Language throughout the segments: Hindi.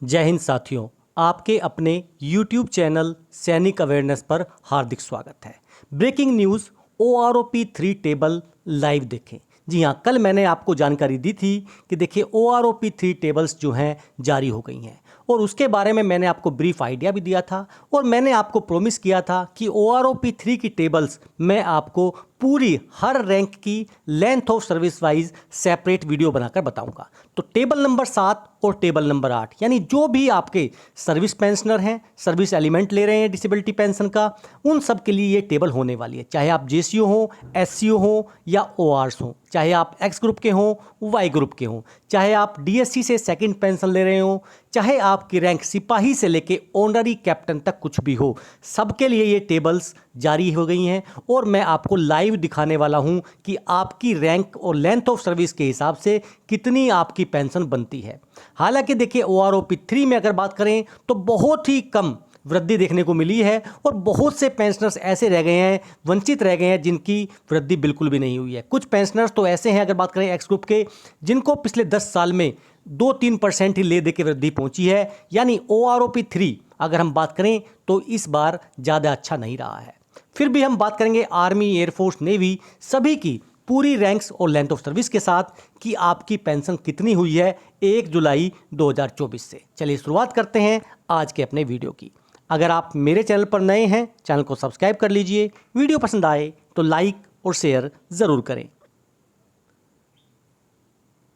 जय हिंद साथियों, आपके अपने YouTube चैनल सैनिक अवेयरनेस पर हार्दिक स्वागत है। Breaking news OROP 3 table live देखें। जी हाँ, कल मैंने आपको जानकारी दी थी कि देखिए OROP 3 टेबल्स जो हैं जारी हो गई हैं और उसके बारे में मैंने आपको ब्रीफ आइडिया भी दिया था और मैंने आपको प्रॉमिस किया था कि OROP 3 की टेबल्स मैं आपको पूरी हर रैंक की length of service wise separate video बनाकर बताऊंगा। तो टेबल नंबर 7 और टेबल नंबर 8 यानी जो भी आपके सर्विस पेंशनर हैं, सर्विस एलिमेंट ले रहे हैं डिसेबिलिटी पेंशन का, उन सब के लिए ये टेबल होने वाली है। चाहे आप JCO हो, SCO हो या ORs हो, चाहे आप X ग्रुप के हों, Y ग्रुप के हों, चाहे आप DSC से सेकंड पेंशन ले रहे हो, चाहे आपकी रैंक सिपाही से लेके ऑनररी कैप्टन तक कुछ भी हो, सबके लिए ये टेबल्स जारी हो गई हैं और मैं आपको लाइव दिखाने वाला हूं कि आपकी रैंक और लेंथ ऑफ सर्विस के हिसाब से कितनी आपकी पेंशन बनती है। हालांकि देखिए OROP 3 में अगर बात करें तो बहुत ही कम वृद्धि देखने को मिली है और बहुत से पेंशनर्स ऐसे रह गए हैं, वंचित रह गए हैं जिनकी वृद्धि बिल्कुल भी नहीं हुई है। कुछ पेंशनर्स तो ऐसे हैं, अगर बात करें X ग्रुप के, जिनको पिछले 10 साल में 2-3% ही ले दे के वृद्धि पहुंची है। यानी OROP 3 अगर हम बात करें तो इस बार ज़्यादा अच्छा नहीं रहा है। फिर भी हम बात करेंगे आर्मी, एयरफोर्स, नेवी सभी की पूरी रैंक्स और लेंथ ऑफ सर्विस के साथ कि आपकी पेंशन कितनी हुई है 1 जुलाई 2024 से। चलिए शुरुआत करते हैं आज के अपने वीडियो की। अगर आप मेरे चैनल पर नए हैं, चैनल को सब्सक्राइब कर लीजिए। वीडियो पसंद आए तो लाइक और शेयर ज़रूर करें।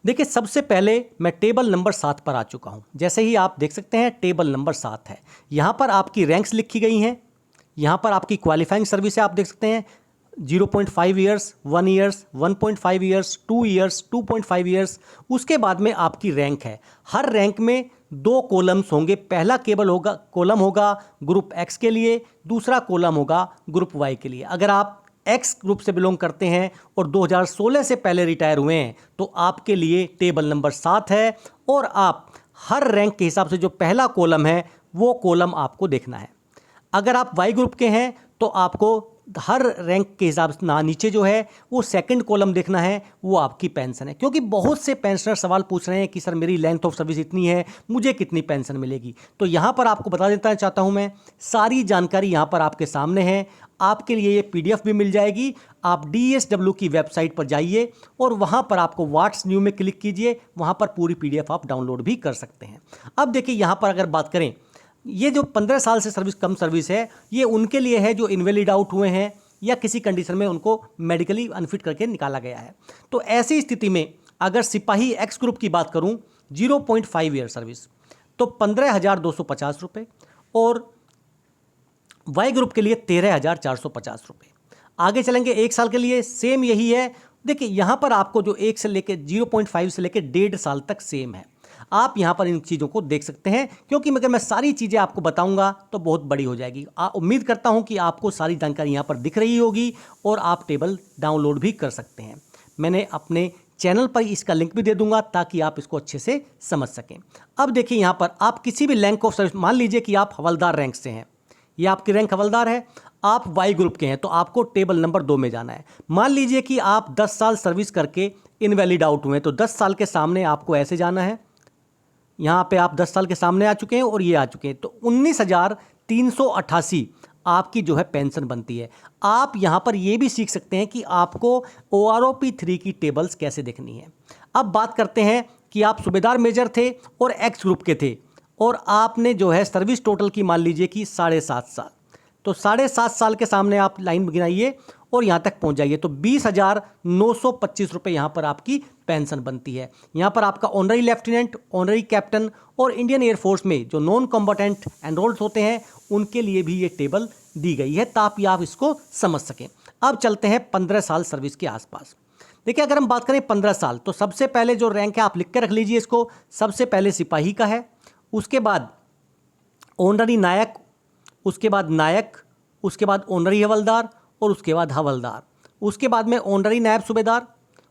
देखिए, सबसे पहले मैं टेबल नंबर 7 पर आ चुका हूं। जैसे ही आप देख सकते हैं टेबल नंबर 7 है। यहां पर आपकी रैंक्स लिखी गई हैं। यहां पर आपकी क्वालिफाइंग सर्विस है, आप देख सकते हैं 0.5 years, 1 years, 1.5 years, 2 years, 2.5 years. उसके बाद में आपकी रैंक है। हर रैंक में 2 कॉलम्स होंगे। पहला कॉलम होगा ग्रुप X के लिए, दूसरा कॉलम होगा ग्रुप Y के लिए। अगर आप X ग्रुप से बिलोंग करते हैं और 2016 से पहले रिटायर हुए हैं तो आपके लिए टेबल नंबर 7 है और आप हर रैंक के हिसाब से जो पहला कॉलम है वो कॉलम आपको देखना है। अगर आप Y ग्रुप के हैं तो आपको हर रैंक के हिसाब से नीचे जो है वो सेकंड कॉलम देखना है, वो आपकी पेंशन है। क्योंकि बहुत से पेंशनर सवाल पूछ रहे हैं कि सर मेरी लेंथ ऑफ सर्विस इतनी है, मुझे कितनी पेंशन मिलेगी। तो यहाँ पर आपको बता देना चाहता हूँ मैं, सारी जानकारी यहाँ पर आपके सामने है। आपके लिए ये PDF भी मिल जाएगी। आप DSW की वेबसाइट पर जाइए और वहाँ पर आपको व्हाट्स न्यू में क्लिक कीजिए, वहाँ पर पूरी PDF आप डाउनलोड भी कर सकते हैं। अब देखिए, यहाँ पर अगर बात करें, ये जो 15 साल से कम सर्विस है, ये उनके लिए है जो इनवैलिड आउट हुए हैं या किसी कंडीशन में उनको मेडिकली अनफिट करके निकाला गया है। तो ऐसी स्थिति में अगर सिपाही X ग्रुप की बात करूं 0.5 ईयर सर्विस तो 15,250 रुपये और Y ग्रुप के लिए 13,450 रुपये। आगे चलेंगे 1 साल के लिए, सेम यही है। देखिए, यहाँ पर आपको जो 1 से लेकर 0.5 से लेकर 1.5 साल तक सेम है। आप यहाँ पर इन चीज़ों को देख सकते हैं, क्योंकि अगर मैं सारी चीज़ें आपको बताऊंगा तो बहुत बड़ी हो जाएगी। उम्मीद करता हूँ कि आपको सारी जानकारी यहाँ पर दिख रही होगी और आप टेबल डाउनलोड भी कर सकते हैं। मैंने अपने चैनल पर इसका लिंक भी दे दूंगा ताकि आप इसको अच्छे से समझ सकें। अब देखिए, यहाँ पर आप किसी भी रैंक ऑफ सर्विस, मान लीजिए कि आप हवलदार रैंक से हैं, ये आपकी रैंक हवलदार है, आप Y ग्रुप के हैं तो आपको टेबल नंबर 2 में जाना है। मान लीजिए कि आप 10 साल सर्विस करके इनवैलिड आउट हुए तो 10 साल के सामने आपको ऐसे जाना है। यहाँ पे आप 10 साल के सामने आ चुके हैं और ये आ चुके हैं तो 19,388 आपकी जो है पेंशन बनती है। आप यहाँ पर ये भी सीख सकते हैं कि आपको OROP 3 की टेबल्स कैसे देखनी है। अब बात करते हैं कि आप सूबेदार मेजर थे और X ग्रुप के थे और आपने जो है सर्विस टोटल की मान लीजिए कि 7.5 साल, तो 7.5 साल के सामने आप लाइन गिनाइए और यहाँ तक पहुँच जाइए तो 20,925 रुपये यहाँ पर आपकी पेंशन बनती है। यहाँ पर आपका ऑनररी लेफ्टिनेंट, ऑनररी कैप्टन और इंडियन एयरफोर्स में जो नॉन कॉम्बेटेंट एनरोल्ड होते हैं उनके लिए भी ये टेबल दी गई है ताकि आप इसको समझ सकें। अब चलते हैं 15 साल सर्विस के आसपास। देखिए, अगर हम बात करें 15 साल तो सबसे पहले जो रैंक है आप लिख के रख लीजिए इसको। सबसे पहले सिपाही का है, उसके बाद ऑनररी नायक, उसके बाद नायक, उसके बाद ऑनररी हवलदार और उसके बाद हवलदार, उसके बाद में ऑनररी नायब सूबेदार,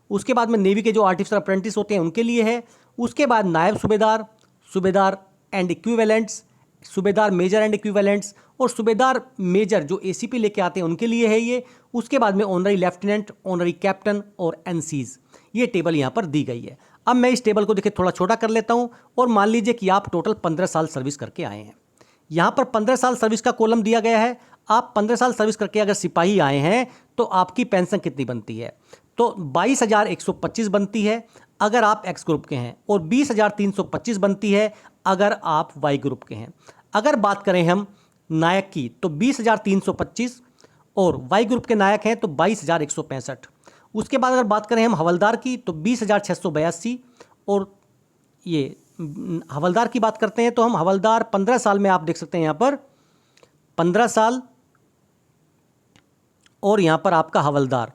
उसके बाद में नेवी के जो आर्टिफिशियल अप्रेंटिस होते हैं उनके लिए है, उसके बाद नायब सूबेदार, सूबेदार एंड इक्विवेलेंट्स, सूबेदार मेजर एंड इक्विवेलेंट्स और सूबेदार मेजर जो ACP लेके आते हैं उनके लिए है ये। उसके बाद में ऑनररी लेफ्टिनेंट, ऑनररी कैप्टन और NCs, ये टेबल यहाँ पर दी गई है। अब मैं इस टेबल को देखिए थोड़ा छोटा कर लेता हूँ और मान लीजिए कि आप टोटल 15 साल सर्विस करके आए हैं। यहाँ पर 15 साल सर्विस का कॉलम दिया गया है। आप 15 साल सर्विस करके अगर सिपाही आए हैं तो आपकी पेंशन कितनी बनती है, तो 22,125 बनती है अगर आप एक्स ग्रुप के हैं, और 20,325 बनती है अगर आप वाई ग्रुप के हैं। अगर बात करें हम नायक की तो 20,325, और वाई ग्रुप के नायक हैं तो 22,165। उसके बाद अगर बात करें हम हवलदार की तो 20,682, और ये हवलदार की बात करते हैं तो हम हवलदार 15 साल में आप देख सकते हैं यहाँ पर 15 साल, और यहाँ पर आपका हवलदार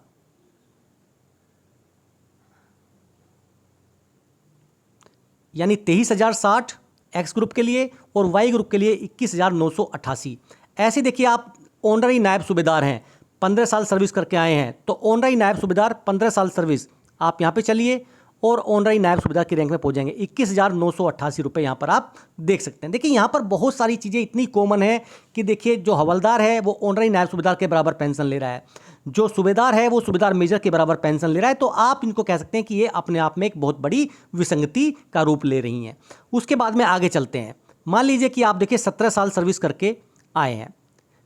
यानी 23,060 एक्स ग्रुप के लिए, और वाई ग्रुप के लिए 21,988। ऐसे देखिए आप ऑनररी नायब सूबेदार हैं, 15 साल सर्विस करके आए हैं, तो ऑनररी नायब सूबेदार 15 साल सर्विस, आप यहाँ पे चलिए और ऑनररी नायब सूबेदार की रैंक में पहुंच जाएंगे। 21,988 रुपये यहाँ पर आप देख सकते हैं। देखिए यहाँ पर बहुत सारी चीज़ें इतनी कॉमन है कि देखिए जो हवलदार है वो ऑनररी नायब सूबेदार के बराबर पेंशन ले रहा है, जो सूबेदार है वो सूबेदार मेजर के बराबर पेंशन ले रहा है, तो आप इनको कह सकते हैं कि ये अपने आप में एक बहुत बड़ी विसंगति का रूप ले रही हैं। उसके बाद में आगे चलते हैं। मान लीजिए कि आप देखिए 17 साल सर्विस करके आए हैं,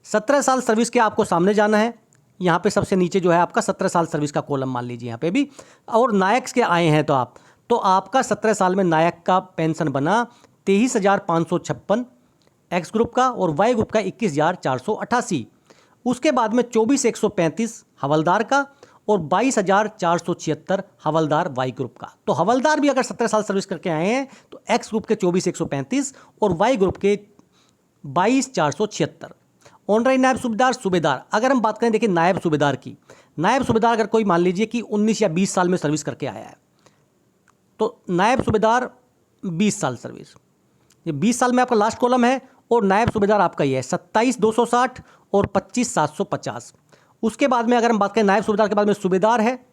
17 साल सर्विस के आपको सामने जाना है। यहाँ पे सबसे नीचे जो है आपका 17 साल सर्विस का कॉलम मान लीजिए यहाँ पे भी, और नायक के आए हैं तो आपका 17 साल में नायक का पेंशन बना 23,556 एक्स ग्रुप का, और वाई ग्रुप का 21,488। उसके बाद में 24,135 हवलदार का, और 22,476 हवलदार वाई ग्रुप का। तो हवलदार भी अगर 17 साल सर्विस करके आए हैं तो एक्स ग्रुप के 24,135 और वाई ग्रुप के 22,476। ऑनररी नायब सूबेदार सूबेदार अगर हम बात करें देखिए नायब सूबेदार की, नायब सूबेदार अगर कोई मान लीजिए कि 19 या 20 साल में सर्विस करके आया है, तो नायब सूबेदार 20 साल सर्विस, ये 20 साल में आपका लास्ट कॉलम है, और नायब सूबेदार आपका ये है 27,260 और 25,750। उसके बाद में अगर हम बात करें नायब सूबेदार के बाद में सूबेदार है,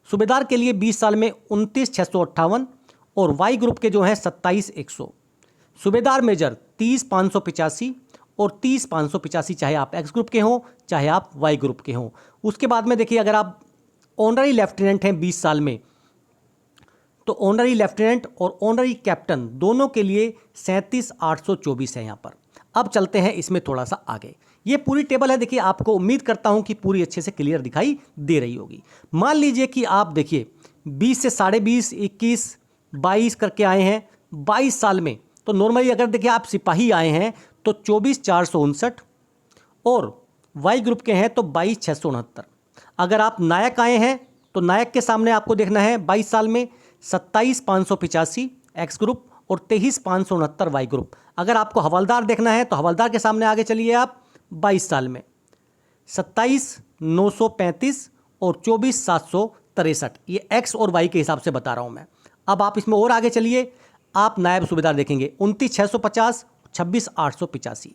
सूबेदार के लिए 20 साल में 29,658, और वाई ग्रुप के जो हैं 27,100। सूबेदार मेजर 30,585 और 30,585, चाहे आप एक्स ग्रुप के हों चाहे आप वाई ग्रुप के हों। उसके बाद में देखिए अगर आप ऑनररी लेफ्टिनेंट हैं 20 साल में, तो ऑनररी लेफ्टिनेंट और ऑनररी कैप्टन दोनों के लिए 37,824 है यहाँ पर। अब चलते हैं इसमें थोड़ा सा आगे। ये पूरी टेबल है, देखिए आपको उम्मीद करता हूँ कि पूरी अच्छे से क्लियर दिखाई दे रही होगी। मान लीजिए कि आप देखिए 20 से 20.5, 21, 22 करके आए हैं 22 साल में, तो नॉर्मली अगर देखिए आप सिपाही आए हैं तो 24,459, और वाई ग्रुप के हैं तो 22,669। अगर आप नायक आए हैं तो नायक के सामने आपको देखना है 22 साल में 27,585 एक्स ग्रुप और 23,569 वाई ग्रुप। अगर आपको हवलदार देखना है तो हवलदार के सामने आगे चलिए आप 22 साल में 27,935 और 24,763, ये एक्स और वाई के हिसाब से बता रहा हूँ मैं। अब आप इसमें और आगे चलिए, आप नायब सूबेदार देखेंगे 29,650, 26,885।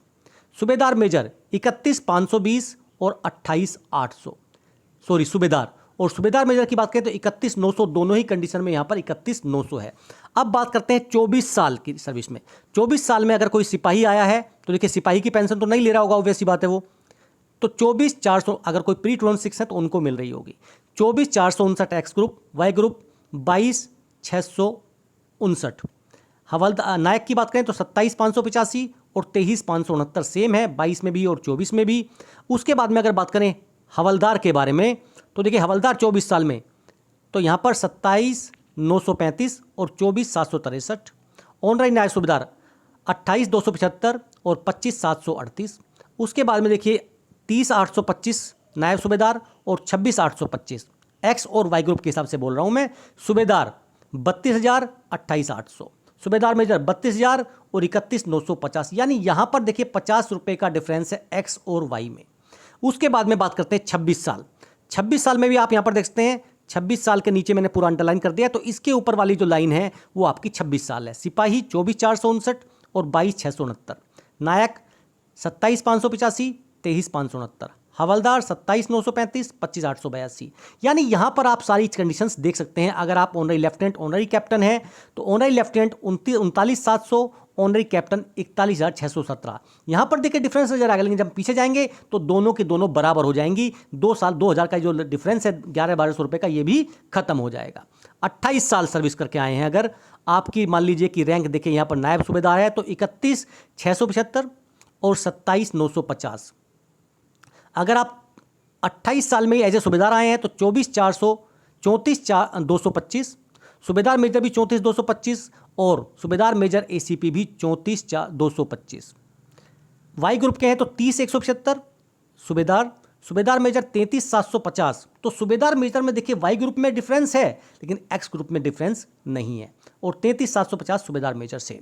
सूबेदार मेजर 31,520 और 28,800। सॉरी सूबेदार, और सूबेदार मेजर की बात करें तो 31,900, दोनों ही कंडीशन में यहाँ पर 31,900 है। अब बात करते हैं 24 साल की सर्विस में। 24 साल में अगर कोई सिपाही आया है तो देखिए सिपाही की पेंशन तो नहीं ले रहा होगा, ऑब्वियस सी बात है वो, तो 24,400, अगर कोई प्री 26 है तो उनको मिल रही होगी 24,459 एक्स ग्रुप, वाई ग्रुप 22,659। हवलदार नायक की बात करें तो 27,585 और 23,569 सेम है, 22 में भी और 24 में भी। उसके बाद में अगर बात करें हवलदार के बारे में तो देखिए हवलदार 24 साल में तो यहाँ पर 27,935 और 24,763। ऑनररी नायब सूबेदार 28,275 और 25,738। उसके बाद में देखिए 30,825 नायब सूबेदार और 26,825, एक्स और वाई ग्रुप के हिसाब से बोल रहा हूँ मैं। सूबेदार 32,000, 28,800। सूबेदार मेजर 32,000 और 31,950, यानी यहाँ पर देखिए 50 रुपये का डिफरेंस है एक्स और वाई में। उसके बाद में बात करते हैं 26 साल। 26 साल में भी आप यहाँ पर देख सकते हैं 26 साल के नीचे मैंने पूरा अंडरलाइन कर दिया, तो इसके ऊपर वाली जो लाइन है वो आपकी 26 साल है। सिपाही 24,459 और 22,669। नायक 27,585, 23,569। हवलदार 27,935, 25,882। यानी यहाँ पर आप सारी कंडीशंस देख सकते हैं। अगर आप ऑनररी लेफ्टिनेंट ऑनररी कैप्टन है तो ऑनररी लेफ्टिनेंट 39,700, ऑनररी कैप्टन 41,617। यहाँ पर देखिए डिफरेंस नजर आ गया, जब पीछे जाएंगे तो दोनों के दोनों बराबर हो जाएंगी। 2 साल 2,000 का जो डिफरेंस है 1100-1200 रुपये का, ये भी खत्म हो जाएगा। 28 साल सर्विस करके आए हैं, अगर आपकी मान लीजिए कि रैंक देखें यहाँ पर नायब सूबेदार है तो 31,675 और 27,950। अगर आप 28 साल में ही एज ए सूबेदार आए हैं तो 34,225, सूबेदार मेजर भी 34,225 और सूबेदार मेजर ACP भी 34,225। वाई ग्रुप के हैं तो 30,175 सूबेदार मेजर 33,750। तो सूबेदार मेजर में देखिए वाई ग्रुप में डिफरेंस है लेकिन एक्स ग्रुप में डिफरेंस नहीं है, और 33,750 सूबेदार मेजर से।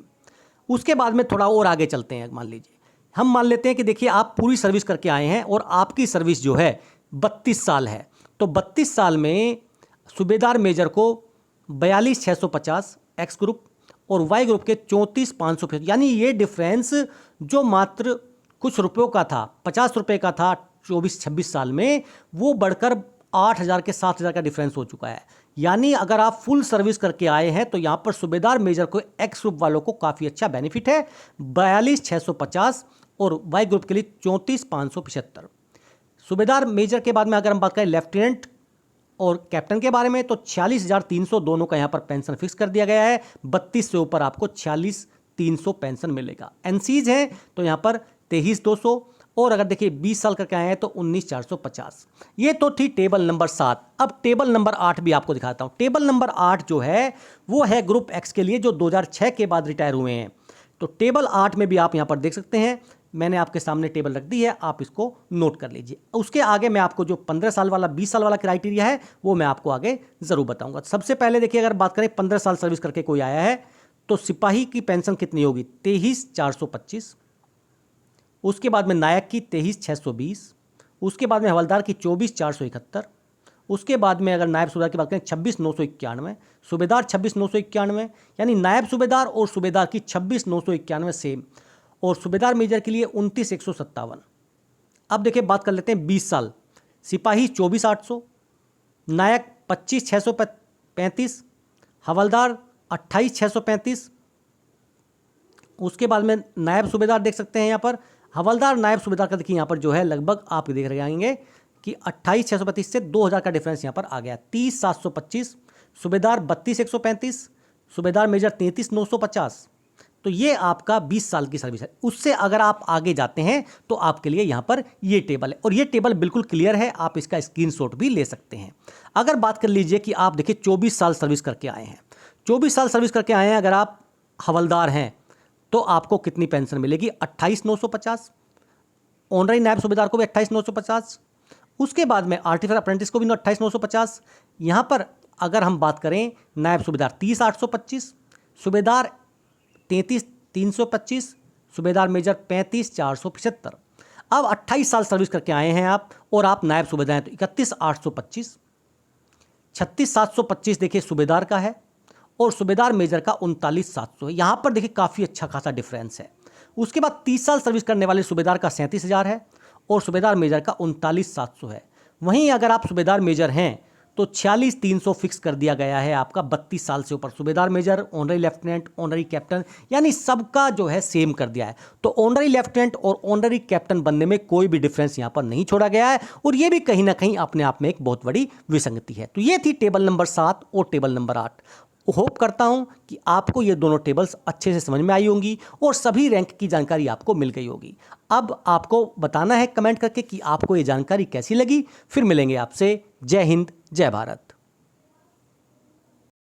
उसके बाद में थोड़ा और आगे चलते हैं। मान लीजिए हम मान लेते हैं कि देखिए आप पूरी सर्विस करके आए हैं और आपकी सर्विस जो है 32 साल है, तो 32 साल में सूबेदार मेजर को 42,650 एक्स ग्रुप और वाई ग्रुप के 34,550, यानी ये डिफरेंस जो मात्र कुछ रुपयों का था, 50 रुपये का था 24-26 साल में, वो बढ़कर 8,000 के 7,000 का डिफरेंस हो चुका है। यानी अगर आप फुल सर्विस करके आए हैं तो यहाँ पर सूबेदार मेजर को एक्स ग्रुप वालों को काफ़ी अच्छा बेनिफिट है, 42,650 और वाई ग्रुप के लिए 34,575। सूबेदार मेजर के बाद में अगर हम बात करें लेफ्टिनेंट और कैप्टन के बारे में तो 46,300 दोनों का यहाँ पर पेंशन फिक्स कर दिया गया है। 32 से ऊपर आपको 46,300 पेंशन मिलेगा। एनसीज हैं तो यहाँ पर 23,200 और अगर देखिए 20 साल करके आए हैं तो 19,450। ये तो थी टेबल नंबर 7। अब टेबल नंबर 8 भी आपको दिखाता हूँ। टेबल नंबर 8 जो है वो है ग्रुप एक्स के लिए जो 2006 के बाद रिटायर हुए हैं। तो टेबल 8 में भी आप यहाँ पर देख सकते हैं, मैंने आपके सामने टेबल रख दी है, आप इसको नोट कर लीजिए। उसके आगे मैं आपको जो 15 साल वाला 20 साल वाला क्राइटेरिया है वो मैं आपको आगे ज़रूर बताऊंगा। सबसे पहले देखिए अगर बात करें 15 साल सर्विस करके कोई आया है तो सिपाही की पेंशन कितनी होगी, 23,425। उसके बाद में नायक की 23,620। उसके बाद में हवलदार की 24,471। उसके बाद में अगर नायब सूबेदार की बात करें 26,991। सूबेदार 26,991, यानी नायब सूबेदार और सूबेदार की 26,991 सेम, और सूबेदार मेजर के लिए 29,157। अब देखिए बात कर लेते हैं 20 साल। सिपाही 24,800, नायक 25,635, हवलदार 28,635। उसके बाद में नायब सूबेदार देख सकते हैं यहाँ पर, हवलदार नायब सूबेदार का देखिए यहाँ पर जो है लगभग आप देख रहे आएंगे कि 28,635 से 2,000 का डिफरेंस यहाँ पर आ गया। 30,725, सूबेदार 32,135, सूबेदार मेजर 33,950। तो ये आपका 20 साल की सर्विस है। उससे अगर आप आगे जाते हैं तो आपके लिए यहाँ पर ये टेबल है, और ये टेबल बिल्कुल क्लियर है, आप इसका स्क्रीनशॉट भी ले सकते हैं। अगर बात कर लीजिए कि आप देखिए 24 साल सर्विस करके आए हैं, 24 साल सर्विस करके आए हैं, अगर आप हवलदार हैं तो आपको कितनी पेंशन मिलेगी, 28,950। ऑनररी नायब सूबेदार को भी 28,950। उसके बाद में आर्टिफिशियल अप्रेंटिस को भी 28,950। यहाँ पर अगर हम बात करें नायब सूबेदार 30,825, सूबेदार 33,325, सूबेदार मेजर 35,475। अब 28 साल सर्विस करके आए हैं आप और आप नायब सूबेदार हैं तो 31,825। 36,725 देखिए सूबेदार का है और सूबेदार मेजर का 39,700 है। यहाँ पर देखिए काफ़ी अच्छा खासा डिफरेंस है। उसके बाद 30 साल सर्विस करने वाले सूबेदार का 37,000 है और सूबेदार मेजर का 39,700 है। वहीं अगर आप सूबेदार मेजर हैं तो 46,300 फिक्स कर दिया गया है आपका 32 साल से ऊपर। सूबेदार major, honorary lieutenant, honorary captain, यानी सबका जो है सेम कर दिया है। तो ऑनररी लेफ्टिनेंट और ऑनररी कैप्टन बनने में कोई भी डिफरेंस यहाँ पर नहीं छोड़ा गया है, और ये भी कहीं ना कहीं अपने आप में एक बहुत बड़ी विसंगति है। तो ये थी टेबल नंबर 7 और टेबल नंबर 8। होप करता हूं कि आपको ये दोनों टेबल्स अच्छे से समझ में आई होंगी और सभी रैंक की जानकारी आपको मिल गई होगी। अब आपको बताना है कमेंट करके कि आपको ये जानकारी कैसी लगी। फिर मिलेंगे आपसे। जय हिंद, जय भारत।